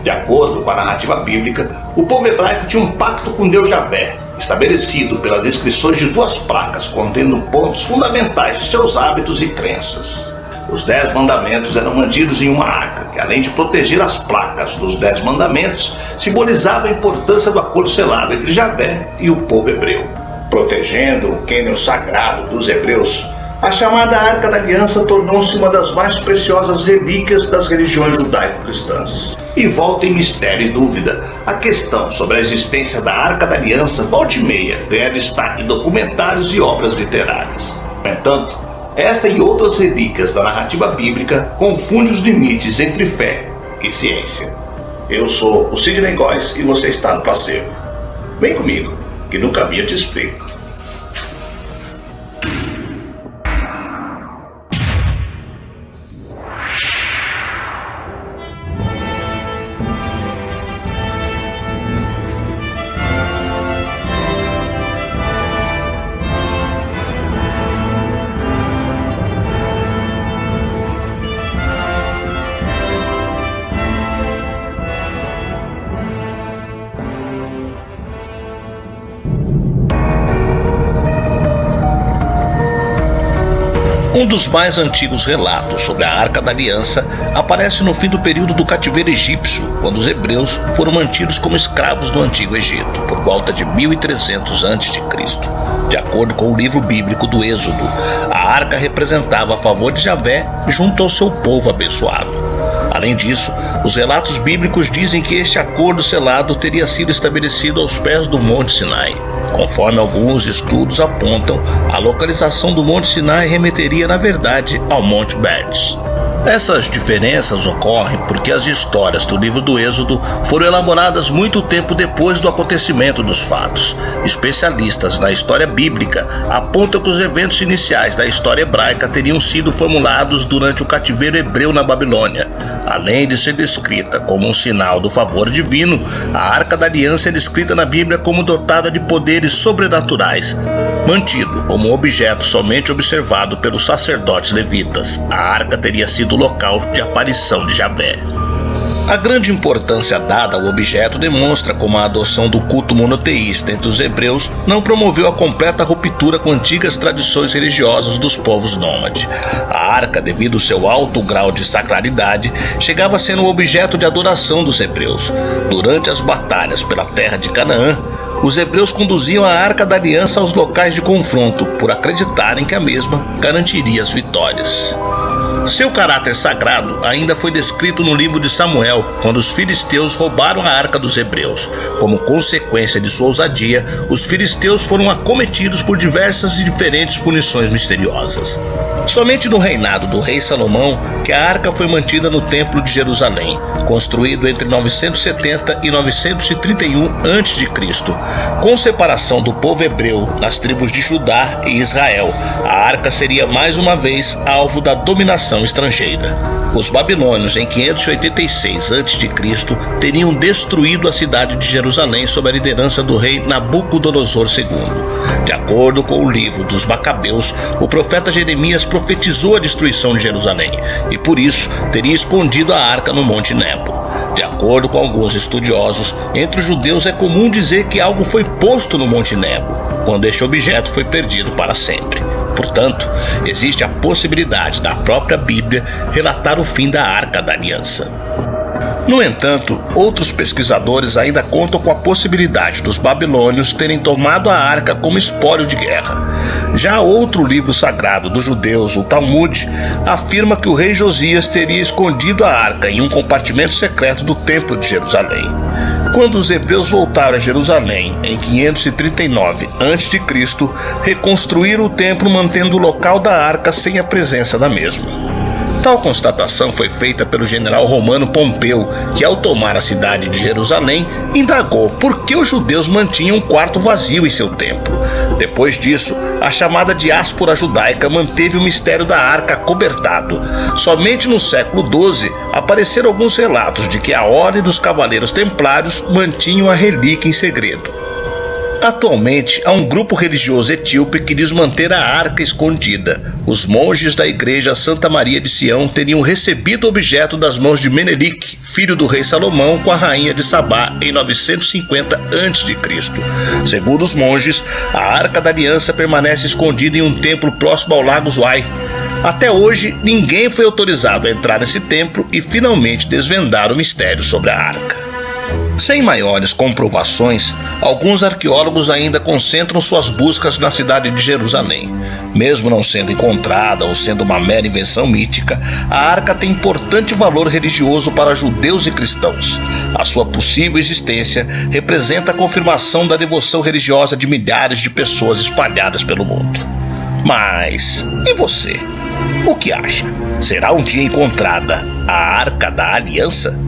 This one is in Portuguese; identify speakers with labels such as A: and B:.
A: De acordo com a narrativa bíblica, o povo hebraico tinha um pacto com Deus Javé, estabelecido pelas inscrições de 2 placas contendo pontos fundamentais de seus hábitos e crenças. Os 10 mandamentos eram mantidos em uma arca, que além de proteger as placas dos 10 mandamentos, simbolizava a importância do acordo selado entre Javé e o povo hebreu. Protegendo o cânion sagrado dos hebreus, a chamada Arca da Aliança tornou-se uma das mais preciosas relíquias das religiões judaico-cristãs. E volta em mistério e dúvida, a questão sobre a existência da Arca da Aliança volta e meia ganha destaque em documentários e obras literárias. No entanto, esta e outras relíquias da narrativa bíblica confundem os limites entre fé e ciência. Eu sou o Sidney Góes e você está no Placebo. Vem comigo, que no caminho eu te explico. Um dos mais antigos relatos sobre a Arca da Aliança aparece no fim do período do cativeiro egípcio, quando os hebreus foram mantidos como escravos no Antigo Egito, por volta de 1300 a.C. De acordo com o livro bíblico do Êxodo, a arca representava a favor de Javé junto ao seu povo abençoado. Além disso, os relatos bíblicos dizem que este acordo selado teria sido estabelecido aos pés do Monte Sinai. Conforme alguns estudos apontam, a localização do Monte Sinai remeteria, na verdade, ao Monte Beds. Essas diferenças ocorrem porque as histórias do livro do Êxodo foram elaboradas muito tempo depois do acontecimento dos fatos. Especialistas na história bíblica apontam que os eventos iniciais da história hebraica teriam sido formulados durante o cativeiro hebreu na Babilônia. Além de ser descrita como um sinal do favor divino, a Arca da Aliança é descrita na Bíblia como dotada de poderes sobrenaturais, mantido como objeto somente observado pelos sacerdotes levitas. A arca teria sido o local de aparição de Javé. A grande importância dada ao objeto demonstra como a adoção do culto monoteísta entre os hebreus não promoveu a completa ruptura com antigas tradições religiosas dos povos nômades. A arca, devido ao seu alto grau de sacralidade, chegava a ser um objeto de adoração dos hebreus. Durante as batalhas pela terra de Canaã, os hebreus conduziam a Arca da Aliança aos locais de confronto, por acreditarem que a mesma garantiria as vitórias. Seu caráter sagrado ainda foi descrito no livro de Samuel, quando os filisteus roubaram a arca dos hebreus. Como consequência de sua ousadia, os filisteus foram acometidos por diversas e diferentes punições misteriosas. Somente no reinado do rei Salomão que a arca foi mantida no Templo de Jerusalém, construído entre 970 e 931 a.C., com separação do povo hebreu nas tribos de Judá e Israel. A arca seria mais uma vez alvo da dominação estrangeira. Os babilônios, em 586 a.C., teriam destruído a cidade de Jerusalém sob a liderança do rei Nabucodonosor II. De acordo com o livro dos Macabeus, o profeta Jeremias profetizou a destruição de Jerusalém e, por isso, teria escondido a arca no Monte Nebo. De acordo com alguns estudiosos, entre os judeus é comum dizer que algo foi posto no Monte Nebo, quando este objeto foi perdido para sempre. Portanto, existe a possibilidade da própria Bíblia relatar o fim da Arca da Aliança. No entanto, outros pesquisadores ainda contam com a possibilidade dos babilônios terem tomado a arca como espólio de guerra. Já outro livro sagrado dos judeus, o Talmud, afirma que o rei Josias teria escondido a arca em um compartimento secreto do Templo de Jerusalém. Quando os hebreus voltaram a Jerusalém em 539 a.C., reconstruíram o templo mantendo o local da arca sem a presença da mesma. Tal constatação foi feita pelo general romano Pompeu, que ao tomar a cidade de Jerusalém, indagou por que os judeus mantinham um quarto vazio em seu templo. Depois disso, a chamada diáspora judaica manteve o mistério da arca acobertado. Somente no século XII apareceram alguns relatos de que a Ordem dos Cavaleiros Templários mantinham a relíquia em segredo. Atualmente, há um grupo religioso etíope que diz manter a arca escondida. Os monges da igreja Santa Maria de Sião teriam recebido o objeto das mãos de Menelik, filho do rei Salomão, com a rainha de Sabá em 950 a.C. Segundo os monges, a Arca da Aliança permanece escondida em um templo próximo ao Lago Zuai. Até hoje, ninguém foi autorizado a entrar nesse templo e finalmente desvendar o mistério sobre a arca. Sem maiores comprovações, alguns arqueólogos ainda concentram suas buscas na cidade de Jerusalém. Mesmo não sendo encontrada ou sendo uma mera invenção mítica, a arca tem importante valor religioso para judeus e cristãos. A sua possível existência representa a confirmação da devoção religiosa de milhares de pessoas espalhadas pelo mundo. Mas, e você? O que acha? Será um dia encontrada a Arca da Aliança?